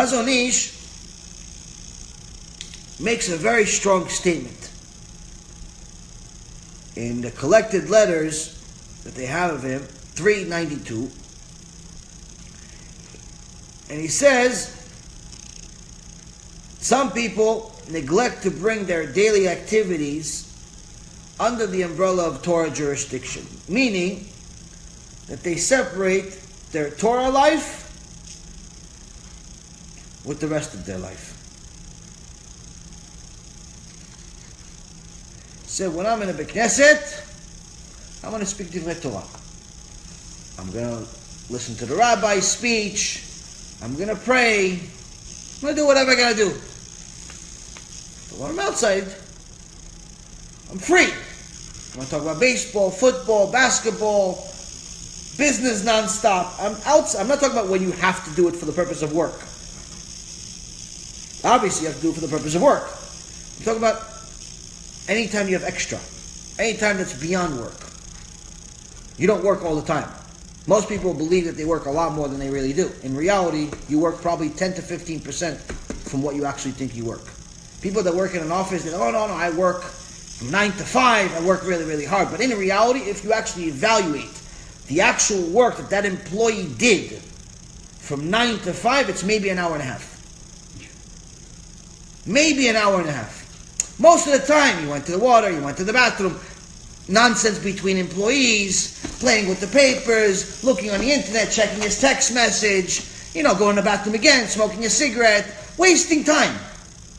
Chazon Ish makes a very strong statement in the collected letters that they have of him, 392. And he says, some people neglect to bring their daily activities under the umbrella of Torah jurisdiction, meaning that they separate their Torah life with the rest of their life. So when I'm in a Beit Knesset, I'm going to speak Divrei Torah. I'm going to listen to the Rabbi's speech. I'm going to pray. I'm going to do whatever I got to do. But when I'm outside, I'm free. I'm going to talk about baseball, football, basketball, business nonstop. I'm outside. I'm not talking about when you have to do it for the purpose of work. Obviously, you have to do it for the purpose of work. I'm talking about anytime you have extra. Anytime that's beyond work. You don't work all the time. Most people believe that they work a lot more than they really do. In reality, you work probably 10 to 15% from what you actually think you work. People that work in an office, they go, oh, no, I work from 9 to 5, I work really, really hard. But in reality, if you actually evaluate the actual work that that employee did from 9 to 5, it's maybe an hour and a half. Maybe an hour and a half. Most of the time, you went to the water, you went to the bathroom, nonsense between employees, playing with the papers, looking on the internet, checking his text message, going to the bathroom again, smoking a cigarette, wasting time.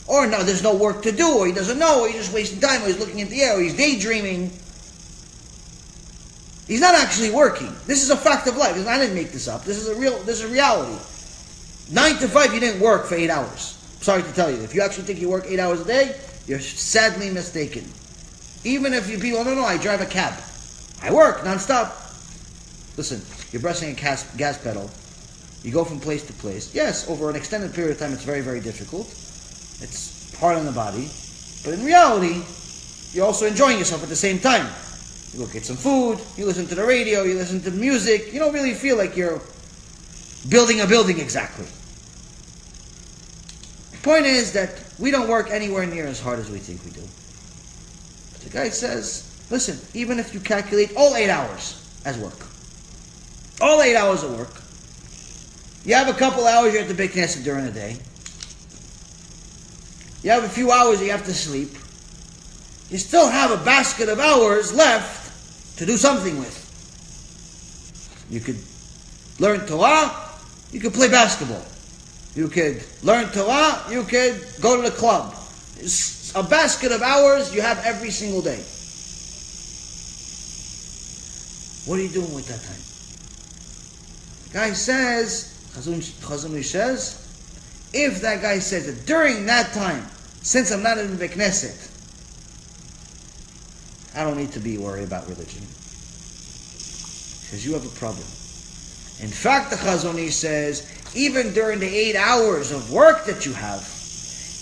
Or no, there's no work to do, or he doesn't know, or he's just wasting time, or he's looking at the air, or he's daydreaming. He's not actually working. This is a fact of life. I didn't make this up. This is a reality. 9 to 5, you didn't work for 8 hours. Sorry to tell you. If you actually think you work 8 hours a day, you're sadly mistaken. Even if you people, no, I drive a cab. I work nonstop. Listen, you're pressing a gas pedal. You go from place to place. Yes, over an extended period of time, it's very, very difficult. It's hard on the body. But in reality, you're also enjoying yourself at the same time. You go get some food, you listen to the radio, you listen to music. You don't really feel like you're building a building exactly. The point is that we don't work anywhere near as hard as we think we do. But the guy says, listen, even if you calculate all 8 hours as work, all 8 hours of work, you have a couple hours you're at the Beit Knesset during the day, you have a few hours you have to sleep, you still have a basket of hours left to do something with. You could learn Torah, you could play basketball. You could learn Torah, you could go to the club. It's a basket of hours you have every single day. What are you doing with that time? The guy says, Chazon says, if that guy says that during that time, since I'm not in the Beit Knesset, I don't need to be worried about religion. Because you have a problem. In fact, the Chazon says, even during the 8 hours of work that you have,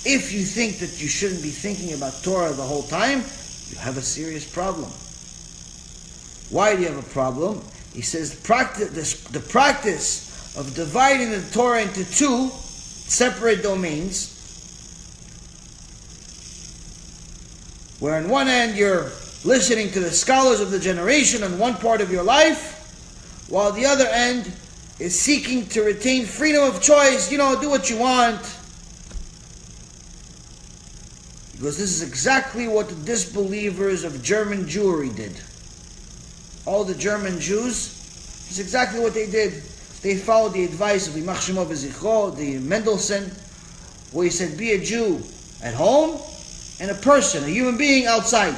if you think that you shouldn't be thinking about Torah the whole time, you have a serious problem. Why do you have a problem? He says the practice of dividing the Torah into two separate domains, where on one end you're listening to the scholars of the generation on one part of your life, while the other end is seeking to retain freedom of choice, do what you want. Because this is exactly what the disbelievers of German Jewry did. All the German Jews, this is exactly what they did. They followed the advice of the Mendelssohn, where he said, be a Jew at home and a person, a human being outside.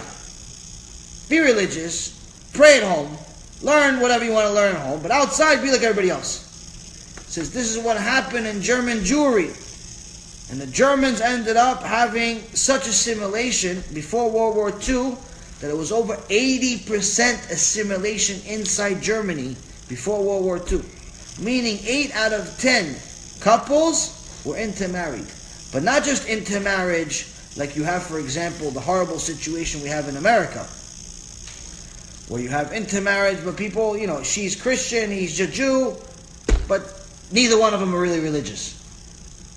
Be religious, pray at home, learn whatever you want to learn at home, but outside be like everybody else. It says this is what happened in German Jewry. And the Germans ended up having such assimilation before World War II that it was over 80% assimilation inside Germany before World War II. Meaning 8 out of 10 couples were intermarried. But not just intermarriage like you have, for example, the horrible situation we have in America, where you have intermarriage, but people, she's Christian, he's a Jew, but neither one of them are really religious.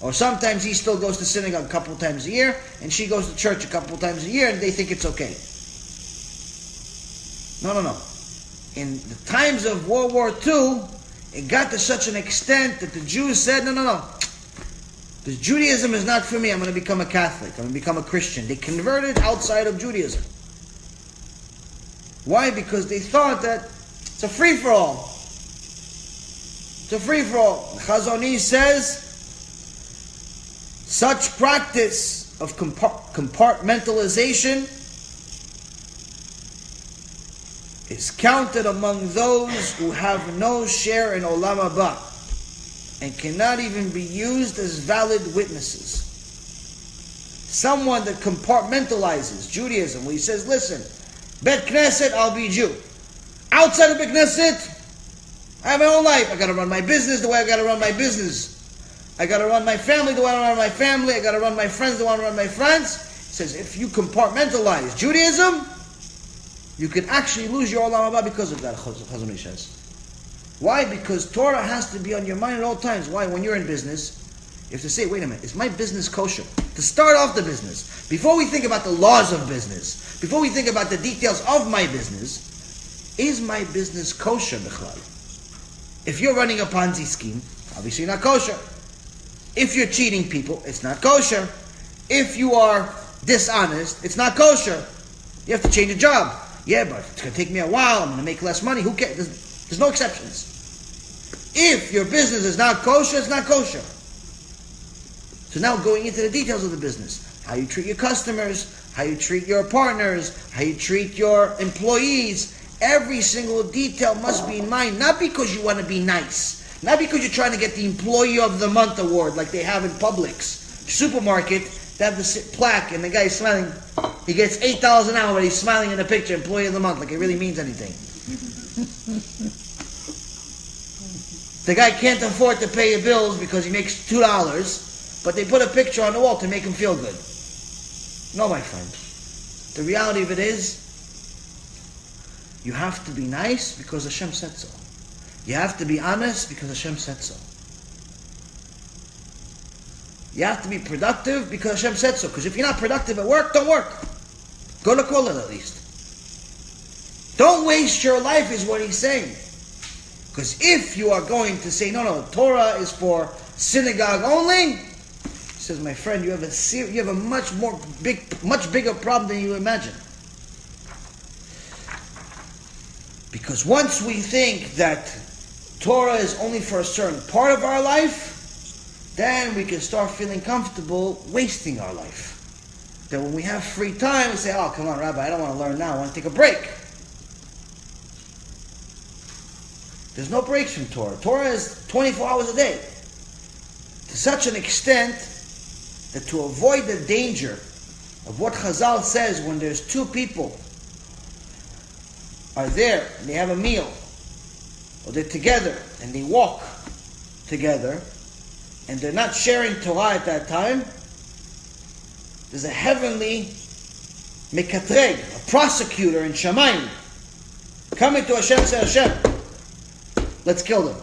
Or sometimes he still goes to synagogue a couple times a year, and she goes to church a couple times a year, and they think it's okay. No. In the times of World War II, it got to such an extent that the Jews said, no. This Judaism is not for me. I'm going to become a Catholic. I'm going to become a Christian. They converted outside of Judaism. Why? Because they thought that it's a free-for-all. It's a free-for-all. The Chazon says, such practice of compartmentalization is counted among those who have no share in Olam Haba and cannot even be used as valid witnesses. Someone that compartmentalizes Judaism, where he says, listen, Bet Knesset, I'll be Jew. Outside of Bet Knesset, I have my own life. I got to run my business the way I got to run my business. I got to run my family the way I run my family. I got to run my friends the way I run my friends. He says, if you compartmentalize Judaism, you can actually lose your Olam Haba because of that, Chazon says. Why? Because Torah has to be on your mind at all times. Why? When you're in business, you have to say, wait a minute, is my business kosher? To start off the business, before we think about the laws of business, before we think about the details of my business, is my business kosher, Bichlal? If you're running a Ponzi scheme, obviously not kosher. If you're cheating people, it's not kosher. If you are dishonest, it's not kosher. You have to change a job. Yeah, but it's going to take me a while. I'm going to make less money. Who cares? There's no exceptions. If your business is not kosher, it's not kosher. So now going into the details of the business. How you treat your customers, how you treat your partners, how you treat your employees. Every single detail must be in mind, not because you want to be nice, not because you're trying to get the Employee of the Month award like they have in Publix supermarket. They have the plaque and the guy's smiling. He gets $8 an hour, but he's smiling in the picture, Employee of the Month, like it really means anything. The guy can't afford to pay your bills because he makes $2, but they put a picture on the wall to make him feel good. No, my friend. The reality of it is, you have to be nice because Hashem said so. You have to be honest because Hashem said so. You have to be productive because Hashem said so. Because if you're not productive at work, don't work. Go to kollel at least. Don't waste your life is what he's saying. Because if you are going to say, no, Torah is for synagogue only, he says, my friend, you have a much bigger problem than you imagine. Because once we think that Torah is only for a certain part of our life, then we can start feeling comfortable wasting our life. Then when we have free time, we say, oh, come on, Rabbi, I don't want to learn now. I want to take a break. There's no breaks from Torah. Torah is 24 hours a day. To such an extent that to avoid the danger of what Chazal says when there's two people are there and they have a meal, or they're together and they walk together, and they're not sharing Torah at that time, there's a heavenly mekatreg, a prosecutor in Shamayim, coming to Hashem and say, Hashem, let's kill them.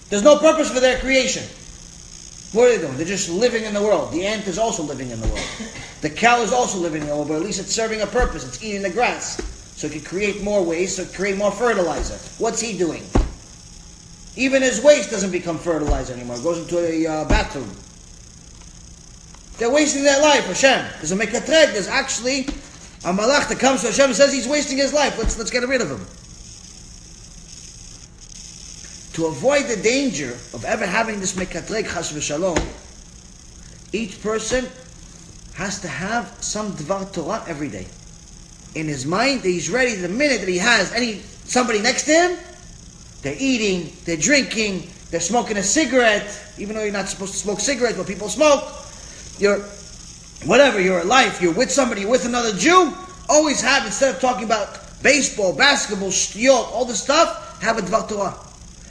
There's no purpose for their creation. What are they doing? They're just living in the world. The ant is also living in the world. The cow is also living in the world, but at least it's serving a purpose. It's eating the grass. So it can create more waste, so it can create more fertilizer. What's he doing? Even his waste doesn't become fertilizer anymore. It goes into a bathroom. They're wasting their life, Hashem. There's a mekatreg. There's actually a malach that comes to Hashem and says he's wasting his life. Let's get rid of him. To avoid the danger of ever having this mekatreg chas v'shalom, each person has to have some dvar Torah every day. In his mind, that he's ready the minute that he has somebody next to him, they're eating, they're drinking, they're smoking a cigarette, even though you're not supposed to smoke cigarettes, but people smoke. You're alive, you're with somebody, you're with another Jew, always have, instead of talking about baseball, basketball, shtiyot, all this stuff, have a dvar Torah.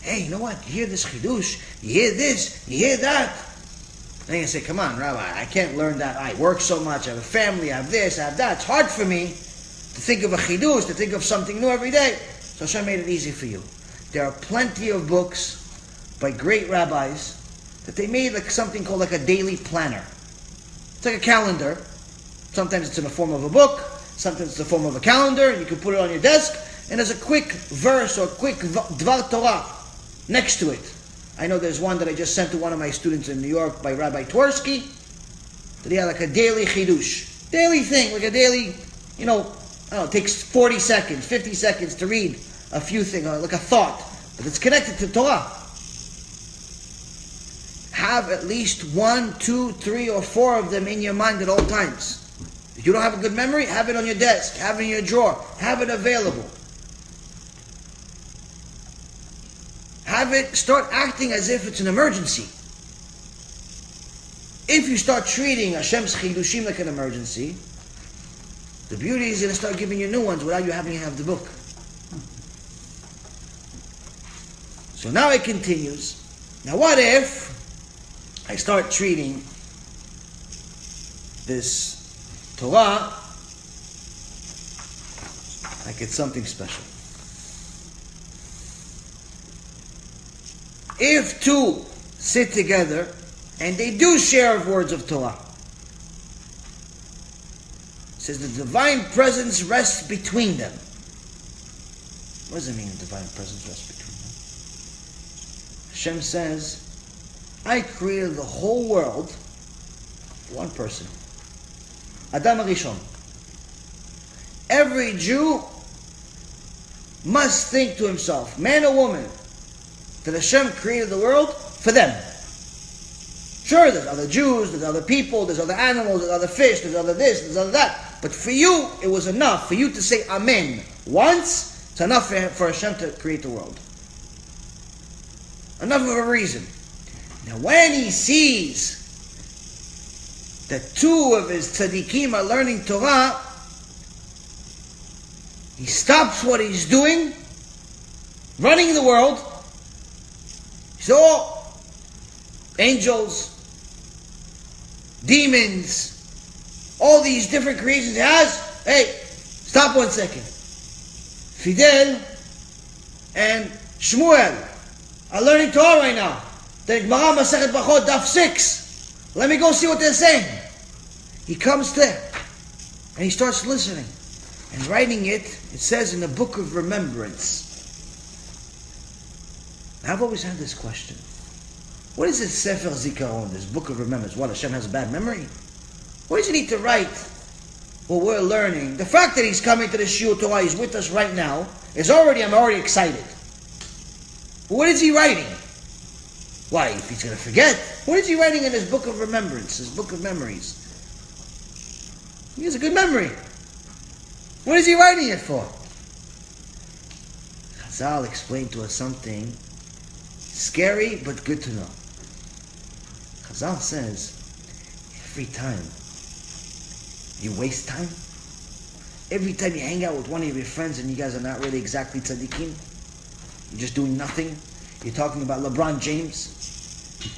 Hey, you know what? You hear this chidush, you hear this, you hear that. Then you say, come on, Rabbi, I can't learn that. I work so much, I have a family, I have this, I have that. It's hard for me to think of a chidush, to think of something new every day. So Hashem made it easy for you. There are plenty of books by great rabbis that they made like something called like a daily planner. It's like a calendar. Sometimes it's in the form of a book, sometimes it's in the form of a calendar, and you can put it on your desk, and there's a quick verse or a quick Dvar Torah next to it. I know there's one that I just sent to one of my students in New York by Rabbi Twersky, that he had like a daily chidush. Daily thing, like a daily, I don't know, it takes 40 seconds, 50 seconds to read a few things, like a thought, but it's connected to Torah. Have at least 1, 2, 3, or 4 of them in your mind at all times. If you don't have a good memory, have it on your desk, have it in your drawer, have it available. Have it, start acting as if it's an emergency. If you start treating Hashem's chidushim like an emergency, the beauty is going to start giving you new ones without you having to have the book. So now it continues. Now what if I start treating this Torah like it's something special? If two sit together and they do share words of Torah, it says the divine presence rests between them. What does it mean, the divine presence rests between them? Hashem says, I created the whole world for one person. Adam HaRishon. Every Jew must think to himself, man or woman, that Hashem created the world for them. Sure, there's other Jews, there's other people, there's other animals, there's other fish, there's other this, there's other that. But for you, it was enough. For you to say Amen once, it's enough for Hashem to create the world. Enough of a reason. Now when he sees that 2 of his tzaddikim are learning Torah, he stops what he's doing, running the world. So, angels, demons, all these different creations he has, hey, stop 1 second. Fidel and Shmuel are learning Torah right now. The Gemara Masechet Brachot, Daf 6. Let me go see what they're saying. He comes there and he starts listening and writing it. It says in the book of remembrance. Now, I've always had this question. What is this Sefer Zikaron, this book of remembrance? What, Hashem has a bad memory? What does he need to write what we're learning? The fact that he's coming to the Shiur Torah, he's with us right now, I'm already excited. But what is he writing? Why, if he's going to forget? What is he writing in his book of remembrance, his book of memories? He has a good memory. What is he writing it for? Chazal explained to us something scary but good to know. Chazal says, every time you waste time, every time you hang out with one of your friends and you guys are not really exactly tzaddikim, you're just doing nothing, you're talking about LeBron James,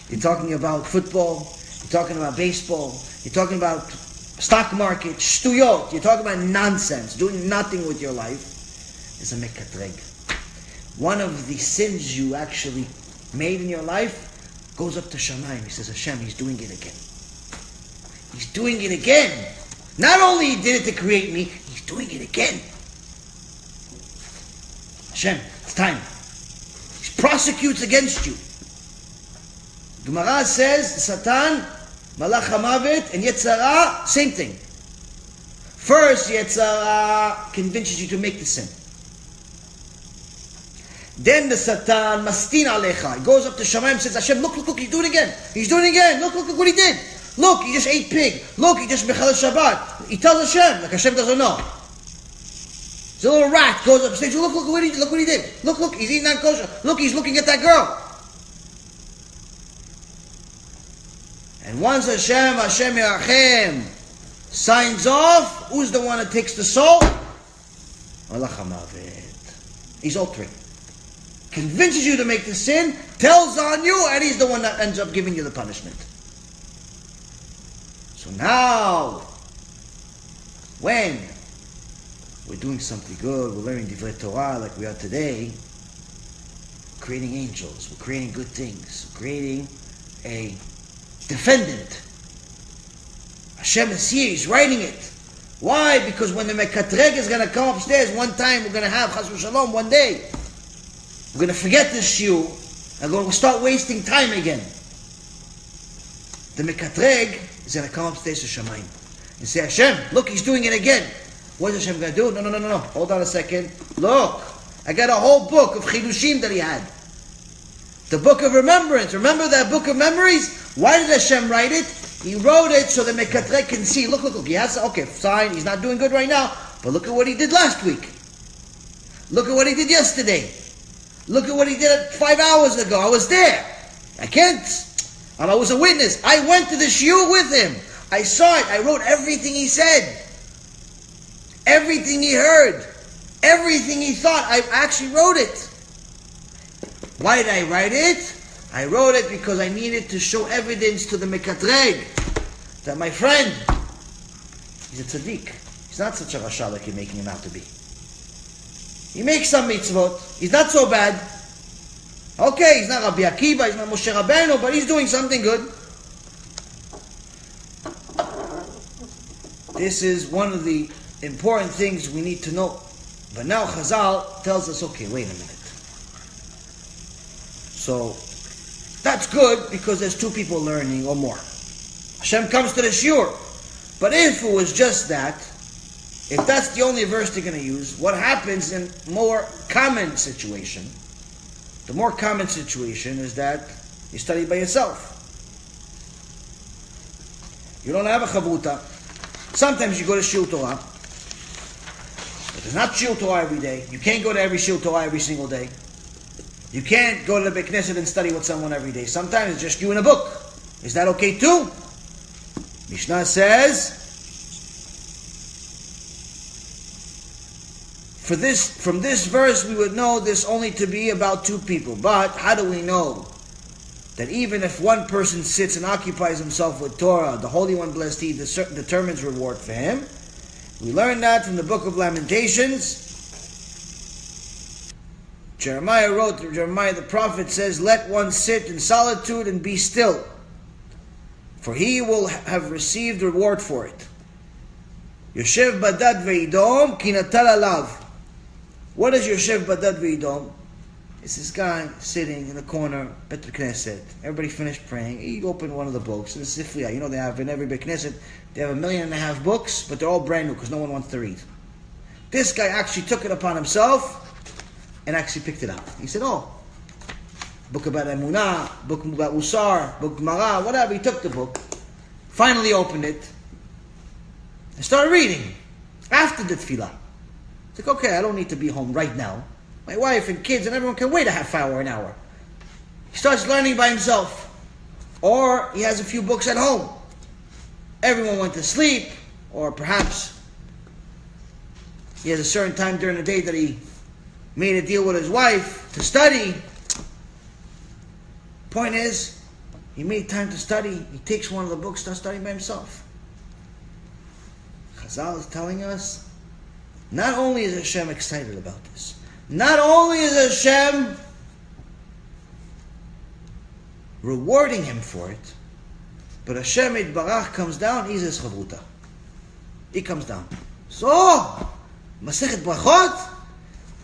you're talking about football, you're talking about baseball, you're talking about stock market, shtuyot, you're talking about nonsense, doing nothing with your life, is a mekatreg. One of the sins you actually made in your life goes up to Shamayim. He says, Hashem, he's doing it again. He's doing it again. Not only he did it to create me, he's doing it again. Hashem, it's time. He prosecutes against you. Gemara says, Satan, Malach HaMavet, and Yetzirah, same thing. First, Yetzirah convinces you to make the sin. Then the Satan, Mastin Alecha, he goes up to Shamayim and says, Hashem, look, he's doing it again. He's doing it again. Look what he did. Look, he just ate pig. Look, he just Mechal Shabbat. He tells Hashem, like Hashem doesn't know. There's a little rat goes up and says, look what he did. Look, he's eating non-kosher. Look, he's looking at that girl. And once Hashem Yerachem signs off, who's the one that takes the soul? Malach HaMavet. He's all three. Convinces you to make the sin, tells on you, and he's the one that ends up giving you the punishment. So now, when we're doing something good, we're learning Divrei Torah like we are today, we're creating angels, we're creating good things, we're creating a defendant. Hashem is here, He's writing it. Why? Because when the Mekatreg is going to come upstairs, one time we're going to have Chas v'Shalom one day. We're going to forget this shiur and we're going to start wasting time again. The Mekatreg is going to come upstairs to Shamayim and say, Hashem, look, He's doing it again. What is Hashem going to do? No. Hold on a second. Look, I got a whole book of Chidushim that He had. The book of remembrance. Remember that book of memories? Why did Hashem write it? He wrote it so the Mekatreg can see. Look. He has, okay, fine, he's not doing good right now, but look at what he did last week. Look at what he did yesterday. Look at what he did 5 hours ago. I was there. I can't. I was a witness. I went to the shiur with him. I saw it. I wrote everything he said. Everything he heard. Everything he thought. I actually wrote it. Why did I write it? I wrote it because I needed to show evidence to the Mekatreg that my friend, he's a tzaddik. He's not such a rasha like you're making him out to be. He makes some mitzvot. He's not so bad. Okay, he's not Rabbi Akiva, he's not Moshe Rabbeinu, but he's doing something good. This is one of the important things we need to know. But now Chazal tells us, okay, wait a minute. So, that's good because there's two people learning or more. Hashem comes to the shiur. But if it was just that, if that's the only verse they're going to use, what happens in more common situation? The more common situation is that you study by yourself. You don't have a chavuta. Sometimes you go to shiur Torah. But there's not shiur Torah every day. You can't go to every shiur Torah every single day. You can't go to the Beit Knesset and study with someone every day. Sometimes it's just you in a book. Is that okay too? Mishnah says, from this verse we would know this only to be about two people. But how do we know that even if one person sits and occupies himself with Torah, the Holy One blessed He determines reward for him? We learn that from the book of Lamentations. Jeremiah wrote, Jeremiah the prophet says, let one sit in solitude and be still, for he will have received reward for it. Yoshev badad ve'idom ki natal alav. What is Yoshev badad ve'idom? It's this guy sitting in the corner, Beit Knesset. Everybody finished praying. He opened one of the books. And Sifriya, you know they have in every Beit Knesset, they have 1.5 million books, but they're all brand new because no one wants to read. This guy actually took it upon himself and actually picked it up. He said, book about Emunah, book about MUSSAR, book Gemara, whatever. He took the book, finally opened it, and started reading after the tefillah. It's like, okay, I don't need to be home right now. My wife and kids and everyone can wait a half hour, an hour. He starts learning by himself. Or he has a few books at home. Everyone went to sleep, or perhaps he has a certain time during the day that he made a deal with his wife to study. Point is, he made time to study. He takes one of the books, starts studying by himself. Chazal is telling us, not only is Hashem excited about this, not only is Hashem rewarding him for it, but Hashem Yitbarach comes down, he's his chavruta. He comes down. So, Masechet Brachot,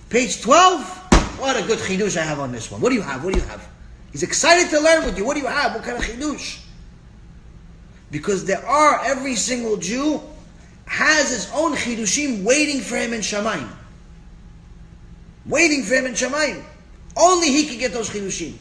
page 12, what a good chidush I have on this one. What do you have? What do you have? He's excited to learn with you. What do you have? What kind of chidush? Because every single Jew has his own chidushim waiting for him in Shamayim. Waiting for him in Shamayim. Only he can get those chidushim.